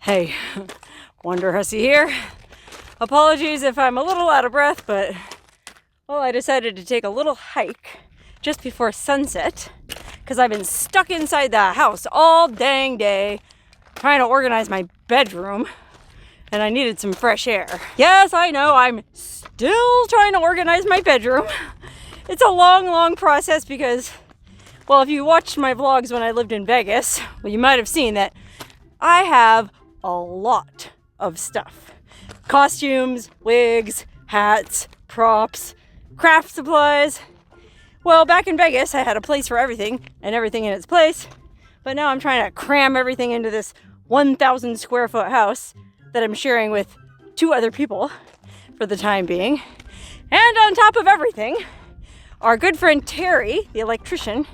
Hey, Wonderhussy here. Apologies if I'm a little out of breath, but well, I decided to take a little hike just before sunset because I've been stuck inside the house all dang day trying to organize my bedroom and I needed some fresh air. Yes, I know, I'm still trying to organize my bedroom. It's a long process because, well, if you watched my vlogs when I lived in Vegas, well, you might have seen that I have a lot of stuff. Costumes, wigs, hats, props, craft supplies. Well, back in Vegas, I had a place for everything and everything in its place. But now I'm trying to cram everything into this 1,000 square foot house that I'm sharing with 2 other people for the time being. And on top of everything, our good friend Terry, the electrician,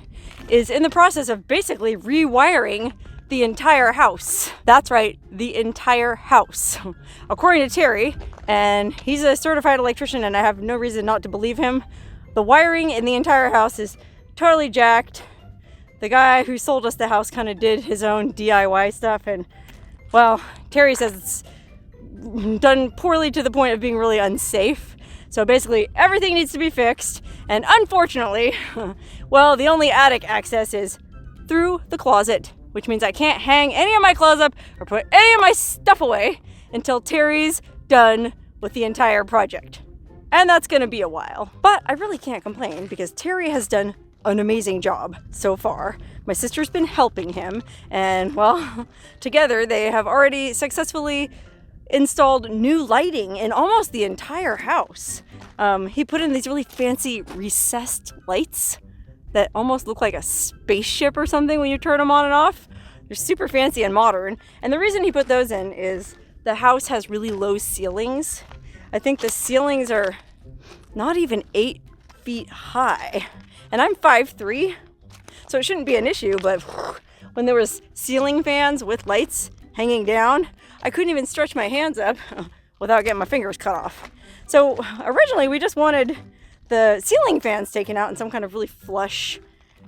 is in the process of basically rewiring the entire house. That's right, the entire house. According to Terry, and he's a certified electrician and I have no reason not to believe him, the wiring in the entire house is totally jacked. The guy who sold us the house kind of did his own DIY stuff and, well, Terry says it's done poorly to the point of being really unsafe. So basically everything needs to be fixed, and unfortunately, well, the only attic access is through the closet, which means I can't hang any of my clothes up or put any of my stuff away until Terry's done with the entire project. And that's gonna be a while. But I really can't complain because Terry has done an amazing job so far. My sister's been helping him, and well, together they have already successfully installed new lighting in almost the entire house. He put in these really fancy recessed lights that almost look like a spaceship or something when you turn them on and off. They're super fancy and modern. And the reason he put those in is the house has really low ceilings. I think the ceilings are not even 8 feet high. And I'm 5'3", so it shouldn't be an issue, but when there was ceiling fans with lights hanging down, I couldn't even stretch my hands up without getting my fingers cut off. So originally we just wanted the ceiling fans taken out and some kind of really flush,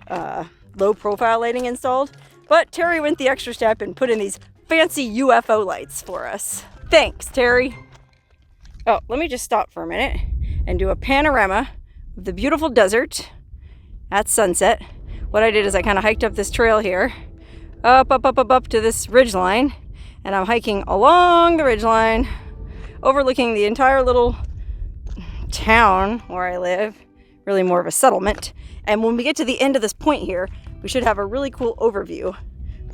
low profile lighting installed. But Terry went the extra step and put in these fancy UFO lights for us. Thanks, Terry. Oh, let me just stop for a minute and do a panorama of the beautiful desert at sunset. What I did is I kind of hiked up this trail here, up to this ridgeline, and I'm hiking along the ridgeline, overlooking the entire little town where I live, really more of a settlement. And when we get to the end of this point here, we should have a really cool overview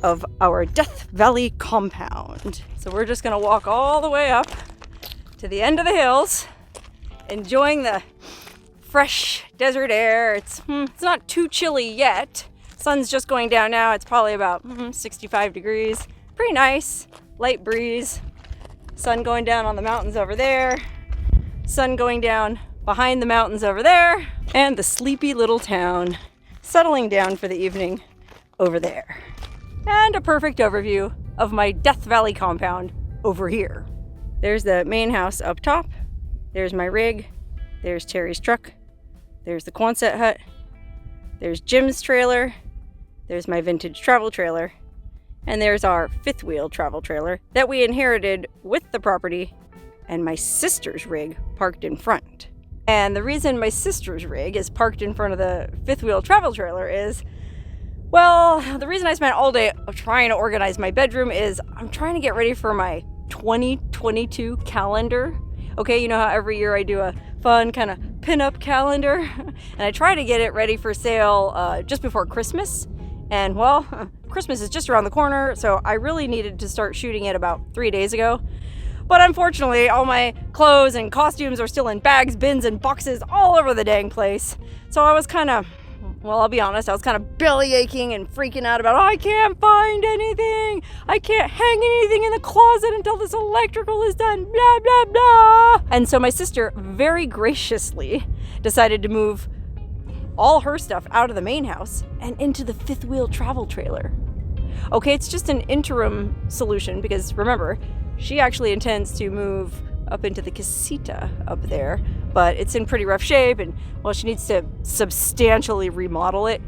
of our Death Valley compound. So we're just gonna walk all the way up to the end of the hills, enjoying the fresh desert air. It's not too chilly yet. Sun's just going down now. It's probably about 65 degrees. Pretty nice, light breeze. Sun going down on the mountains over there. Sun going down behind the mountains over there, and the sleepy little town settling down for the evening over there. And a perfect overview of my Death Valley compound over here. There's the main house up top. There's my rig. There's Terry's truck. There's the Quonset hut. There's Jim's trailer. There's my vintage travel trailer. And there's our 5th wheel travel trailer that we inherited with the property, and my sister's rig parked in front. And the reason my sister's rig is parked in front of the 5th wheel travel trailer is, well, the reason I spent all day trying to organize my bedroom is I'm trying to get ready for my 2022 calendar. Okay, you know how every year I do a fun kind of pin-up calendar? And I try to get it ready for sale just before Christmas. And well, Christmas is just around the corner, so I really needed to start shooting it about 3 days ago. But unfortunately, all my clothes and costumes are still in bags, bins, and boxes all over the dang place. So I was kind of, well, I'll be honest, I was kind of belly aching and freaking out about, I can't find anything. I can't hang anything in the closet until this electrical is done, blah, blah, blah. And so my sister very graciously decided to move all her stuff out of the main house and into the 5th wheel travel trailer. Okay, it's just an interim solution because remember, she actually intends to move up into the casita up there, but it's in pretty rough shape and, well, she needs to substantially remodel it.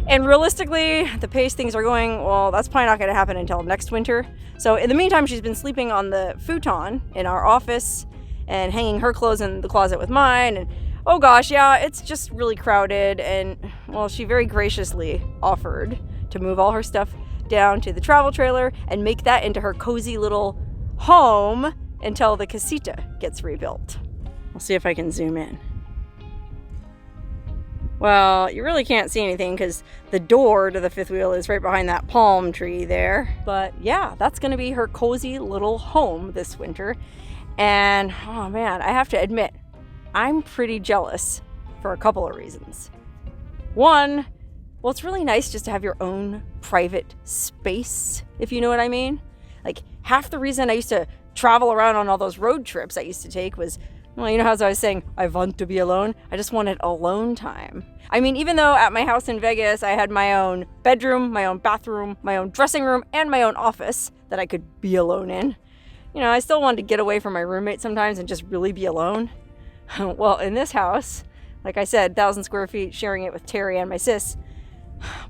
And realistically, the pace things are going, well, that's probably not going to happen until next winter. So in the meantime, she's been sleeping on the futon in our office and hanging her clothes in the closet with mine. And oh gosh, yeah, it's just really crowded. And well, she very graciously offered to move all her stuff down to the travel trailer and make that into her cozy little home until the casita gets rebuilt. I'll see if I can zoom in. Well, you really can't see anything because the door to the fifth wheel is right behind that palm tree there. But yeah, that's going to be her cozy little home this winter. And oh man, I have to admit, I'm pretty jealous for a couple of reasons. One, well, it's really nice just to have your own private space, if you know what I mean. Like half the reason I used to travel around on all those road trips I used to take was, well, you know, as I was saying, I want to be alone. I just wanted alone time. I mean, even though at my house in Vegas, I had my own bedroom, my own bathroom, my own dressing room, and my own office that I could be alone in. You know, I still wanted to get away from my roommate sometimes and just really be alone. Well, in this house, like I said, 1,000 square feet, sharing it with Terry and my sis,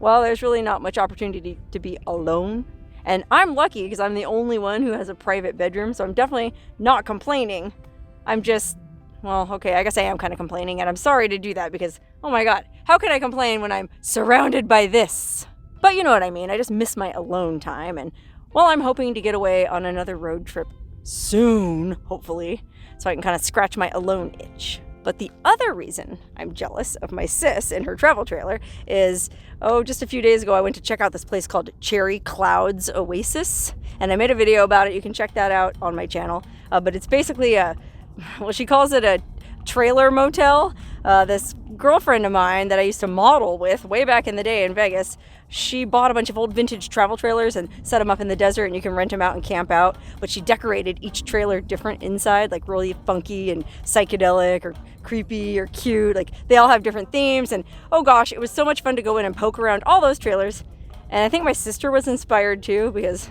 well, there's really not much opportunity to be alone. And I'm lucky because I'm the only one who has a private bedroom, so I'm definitely not complaining. I'm just, well, okay, I guess I am kind of complaining, and I'm sorry to do that because, oh my God, how can I complain when I'm surrounded by this? But you know what I mean, I just miss my alone time, and well, I'm hoping to get away on another road trip soon, hopefully, so I can kind of scratch my alone itch. But the other reason I'm jealous of my sis in her travel trailer is, just a few days ago I went to check out this place called Cherry Clouds Oasis, and I made a video about it. You can check that out on my channel, but it's basically she calls it a trailer motel. This girlfriend of mine that I used to model with way back in the day in Vegas, she bought a bunch of old vintage travel trailers and set them up in the desert, and you can rent them out and camp out. But she decorated each trailer different inside, like really funky and psychedelic or creepy or cute. Like they all have different themes, and oh gosh, it was so much fun to go in and poke around all those trailers. And I think my sister was inspired too, because,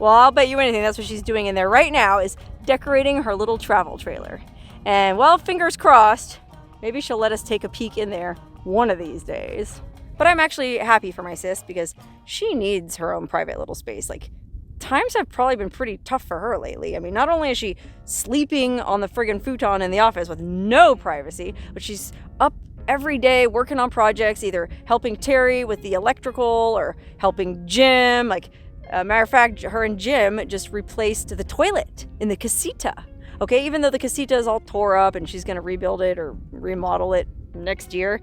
well, I'll bet you anything that's what she's doing in there right now, is decorating her little travel trailer. And well, fingers crossed, maybe she'll let us take a peek in there one of these days. But I'm actually happy for my sis because she needs her own private little space. Like, times have probably been pretty tough for her lately. I mean, not only is she sleeping on the friggin' futon in the office with no privacy, but she's up every day working on projects, either helping Terry with the electrical or helping Jim. Like, matter of fact, her and Jim just replaced the toilet in the casita. Okay, even though the casita is all tore up and she's going to rebuild it or remodel it next year,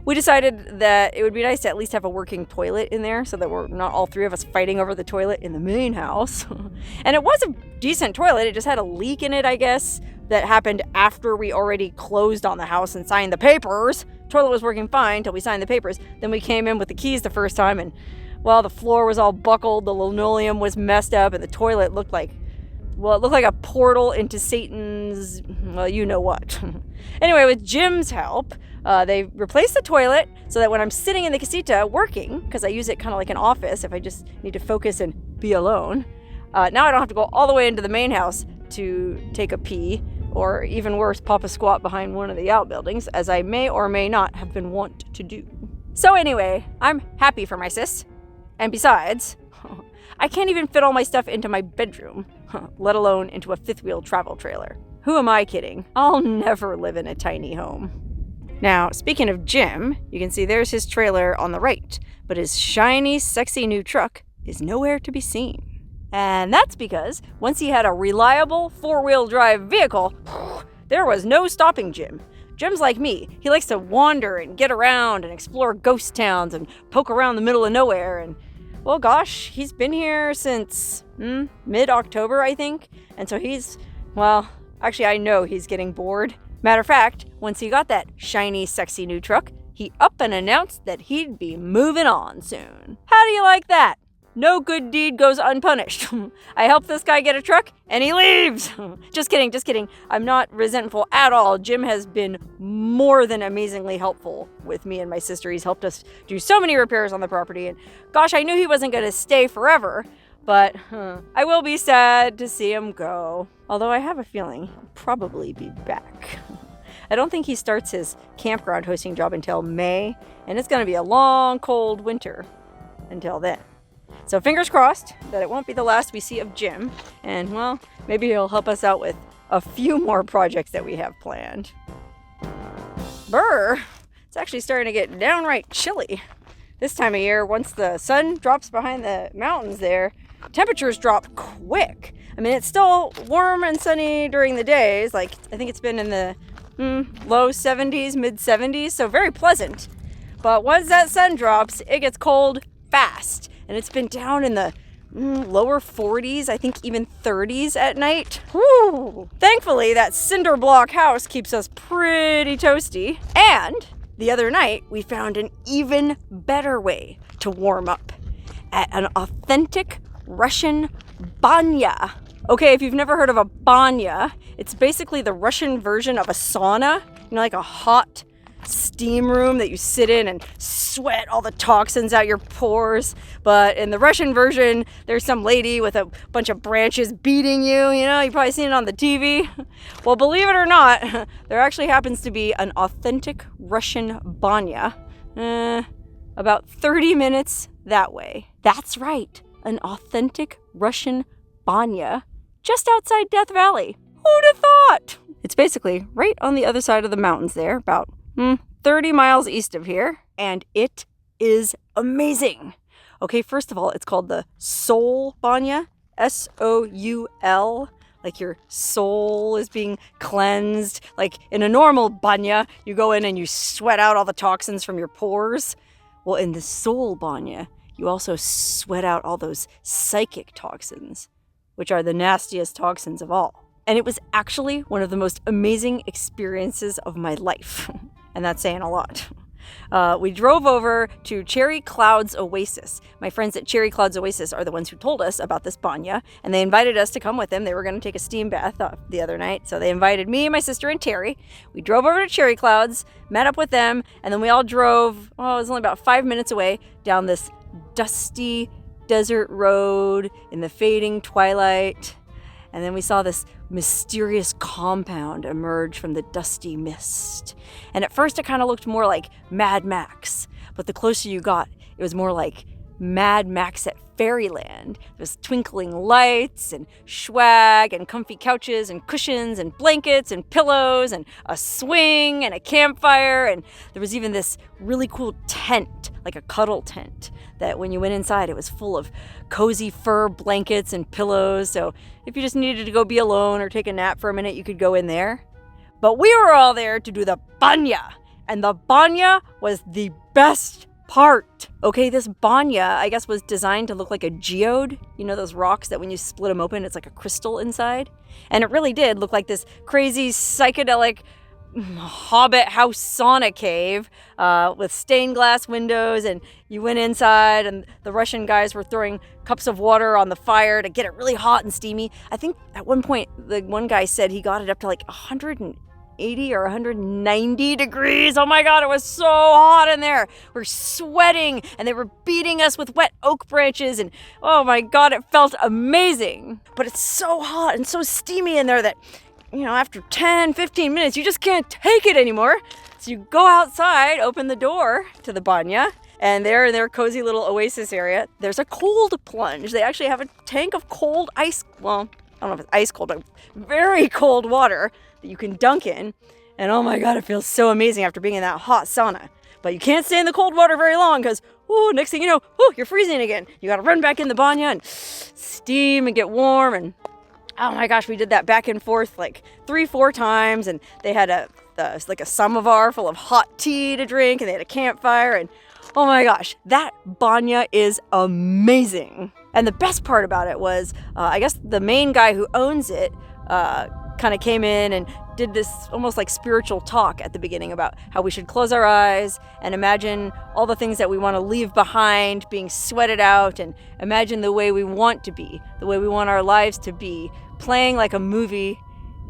we decided that it would be nice to at least have a working toilet in there so that we're not all three of us fighting over the toilet in the main house. And it was a decent toilet. It just had a leak in it, I guess, that happened after we already closed on the house and signed the papers. Toilet was working fine till we signed the papers. Then we came in with the keys the first time, and well, the floor was all buckled, the linoleum was messed up, and the toilet looked like, well, it looked like a portal into Satan's, well, you know what. Anyway, with Jim's help, they replaced the toilet so that when I'm sitting in the casita working, because I use it kind of like an office if I just need to focus and be alone, now I don't have to go all the way into the main house to take a pee, or even worse, pop a squat behind one of the outbuildings, as I may or may not have been wont to do. So anyway, I'm happy for my sis. And besides, I can't even fit all my stuff into my bedroom, let alone into a fifth wheel travel trailer. Who am I kidding? I'll never live in a tiny home. Now, speaking of Jim, you can see there's his trailer on the right, but his shiny, sexy new truck is nowhere to be seen. And that's because once he had a reliable four-wheel drive vehicle, there was no stopping Jim. Jim's like me. He likes to wander and get around and explore ghost towns and poke around the middle of nowhere. And well, gosh, he's been here since mid-October, I think. And so he's, well, actually, I know he's getting bored. Matter of fact, once he got that shiny, sexy new truck, he up and announced that he'd be moving on soon. How do you like that? No good deed goes unpunished. I helped this guy get a truck, and he leaves. Just kidding. I'm not resentful at all. Jim has been more than amazingly helpful with me and my sister. He's helped us do so many repairs on the property. And gosh, I knew he wasn't going to stay forever, but I will be sad to see him go. Although I have a feeling he'll probably be back. I don't think he starts his campground hosting job until May, and it's going to be a long, cold winter until then. So fingers crossed that it won't be the last we see of Jim, and well, maybe he'll help us out with a few more projects that we have planned. Brr! It's actually starting to get downright chilly. This time of year, once the sun drops behind the mountains there, temperatures drop quick. I mean, it's still warm and sunny during the days. Like, I think it's been in the low 70s, mid 70s, so very pleasant. But once that sun drops, it gets cold fast. And it's been down in the lower 40s, I think even 30s at night. Woo! Thankfully, that cinder block house keeps us pretty toasty. And the other night, we found an even better way to warm up at an authentic Russian banya. Okay, if you've never heard of a banya, it's basically the Russian version of a sauna. You know, like a hot steam room that you sit in and sweat all the toxins out your pores. But in the Russian version, there's some lady with a bunch of branches beating you. You know, you've probably seen it on the TV. Well, believe it or not, there actually happens to be an authentic Russian banya about 30 minutes that way. That's right, an authentic Russian banya just outside Death Valley. Who'd have thought? It's basically right on the other side of the mountains there, about 30 miles east of here, and it is amazing. Okay, first of all, it's called the Soul Banya, S-O-U-L, like your soul is being cleansed. Like in a normal banya, you go in and you sweat out all the toxins from your pores. Well, in the Soul Banya, you also sweat out all those psychic toxins, which are the nastiest toxins of all. And it was actually one of the most amazing experiences of my life. And that's saying a lot. We drove over to Cherry Clouds Oasis. My friends at Cherry Clouds Oasis are the ones who told us about this banya, and they invited us to come with them. They were going to take a steam bath the other night, so they invited me, my sister, and Terry. We drove over to Cherry Clouds, met up with them, and then we all drove, it was only about 5 minutes away, down this dusty desert road in the fading twilight. And then we saw this mysterious compound emerge from the dusty mist. And at first it kind of looked more like Mad Max, but the closer you got, it was more like Mad Max at Fairyland. There was twinkling lights and swag and comfy couches and cushions and blankets and pillows and a swing and a campfire. And there was even this really cool tent, like a cuddle tent, that when you went inside, it was full of cozy fur blankets and pillows. So if you just needed to go be alone or take a nap for a minute, you could go in there. But we were all there to do the banya, and the banya was the best part. Okay, this banya, I guess, was designed to look like a geode. You know those rocks that when you split them open, it's like a crystal inside? And it really did look like this crazy psychedelic hobbit house sauna cave with stained glass windows, and you went inside and the Russian guys were throwing cups of water on the fire to get it really hot and steamy. I think at one point the one guy said he got it up to like 180 or 190 degrees. Oh my God, it was so hot in there. We're sweating and they were beating us with wet oak branches, and oh my God, it felt amazing. But it's so hot and so steamy in there that, you know, after 10, 15 minutes, you just can't take it anymore. So you go outside, open the door to the banya, and there in their cozy little oasis area, there's a cold plunge. They actually have a tank of cold ice, well, I don't know if it's ice cold, but very cold water that you can dunk in. And oh my God, it feels so amazing after being in that hot sauna. But you can't stay in the cold water very long because, next thing you know, you're freezing again. You got to run back in the banya and steam and get warm. And oh my gosh, we did that back and forth like 3-4 times, and they had a samovar full of hot tea to drink, and they had a campfire, and oh my gosh, that banya is amazing. And the best part about it was, I guess the main guy who owns it kind of came in and did this almost like spiritual talk at the beginning about how we should close our eyes and imagine all the things that we want to leave behind being sweated out, and imagine the way we want to be, the way we want our lives to be, playing like a movie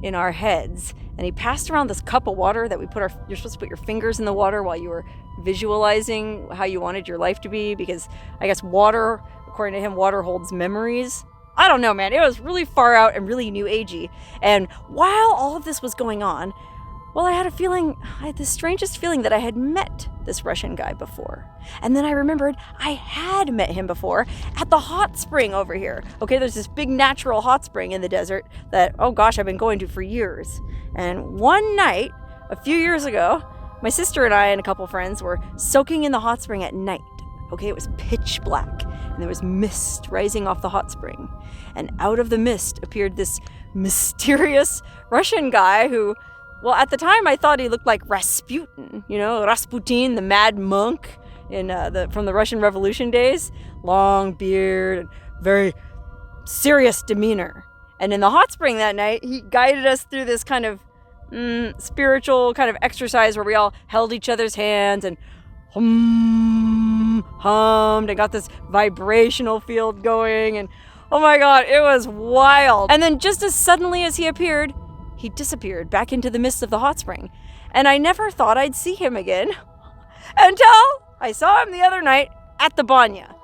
in our heads. And he passed around this cup of water that you're supposed to put your fingers in the water while you were visualizing how you wanted your life to be, because I guess water, according to him, water holds memories. I don't know, man. It was really far out and really new agey. And while all of this was going on, Well, I had the strangest feeling that I had met this Russian guy before. And then I remembered I had met him before at the hot spring over here. Okay, there's this big natural hot spring in the desert that, oh gosh, I've been going to for years. And one night, a few years ago, my sister and I and a couple friends were soaking in the hot spring at night. Okay, it was pitch black, and there was mist rising off the hot spring. And out of the mist appeared this mysterious Russian guy who, well, at the time I thought he looked like Rasputin, Rasputin, the mad monk from the Russian Revolution days. Long beard and very serious demeanor. And in the hot spring that night, he guided us through this kind of spiritual kind of exercise where we all held each other's hands and hummed and got this vibrational field going. And oh my God, it was wild. And then just as suddenly as he appeared, he disappeared back into the mist of the hot spring. And I never thought I'd see him again until I saw him the other night at the Banya.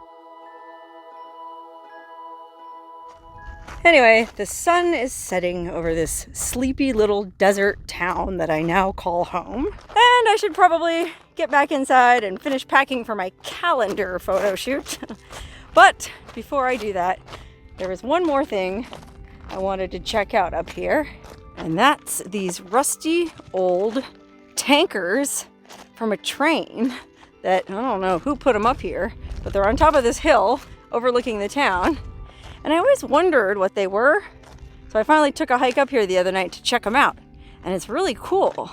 Anyway, the sun is setting over this sleepy little desert town that I now call home. And I should probably get back inside and finish packing for my calendar photo shoot. But before I do that, there was one more thing I wanted to check out up here. And that's these rusty old tankers from a train that, I don't know who put them up here, but they're on top of this hill overlooking the town. And I always wondered what they were. So I finally took a hike up here the other night to check them out. And it's really cool.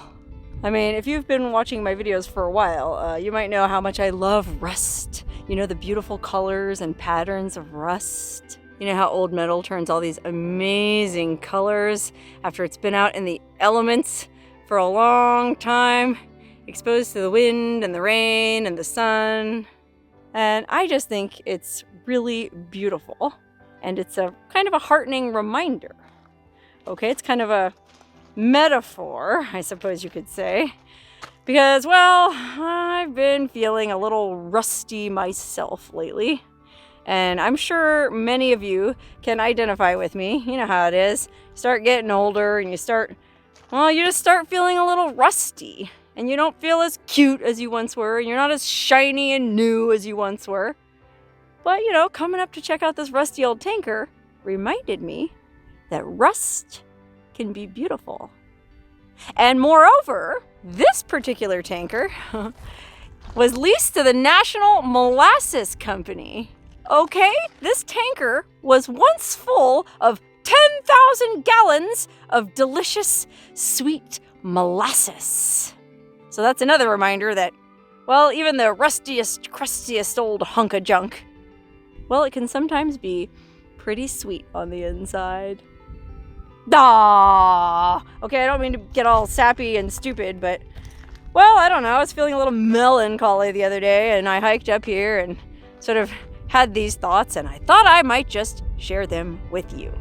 I mean, if you've been watching my videos for a while, you might know how much I love rust. The beautiful colors and patterns of rust. You know how old metal turns all these amazing colors after it's been out in the elements for a long time, exposed to the wind and the rain and the sun. And I just think it's really beautiful. And it's a kind of a heartening reminder. Okay, it's kind of a metaphor, I suppose you could say. Because, well, I've been feeling a little rusty myself lately. And I'm sure many of you can identify with me. You know how it is. You start getting older and you just start feeling a little rusty. And you don't feel as cute as you once were. And you're not as shiny and new as you once were. But, coming up to check out this rusty old tanker reminded me that rust can be beautiful. And moreover, this particular tanker was leased to the National Molasses Company. Okay, this tanker was once full of 10,000 gallons of delicious, sweet molasses. So that's another reminder that, well, even the rustiest, crustiest old hunk of junk, well, it can sometimes be pretty sweet on the inside. Okay, I don't mean to get all sappy and stupid, but, well, I don't know. I was feeling a little melancholy the other day, and I hiked up here and sort of had these thoughts, and I thought I might just share them with you.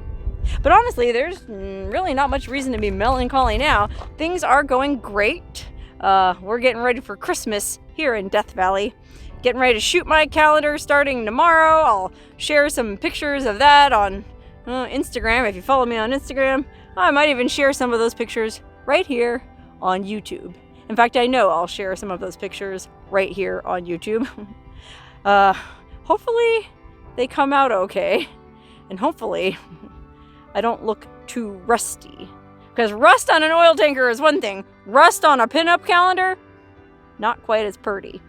But honestly, there's really not much reason to be melancholy now. Things are going great. We're getting ready for Christmas here in Death Valley. Getting ready to shoot my calendar starting tomorrow. I'll share some pictures of that on Instagram. If you follow me on Instagram, I might even share some of those pictures right here on YouTube. In fact, I know I'll share some of those pictures right here on YouTube. Hopefully they come out okay. And hopefully I don't look too rusty. Because rust on an oil tanker is one thing. Rust on a pinup calendar, not quite as pretty.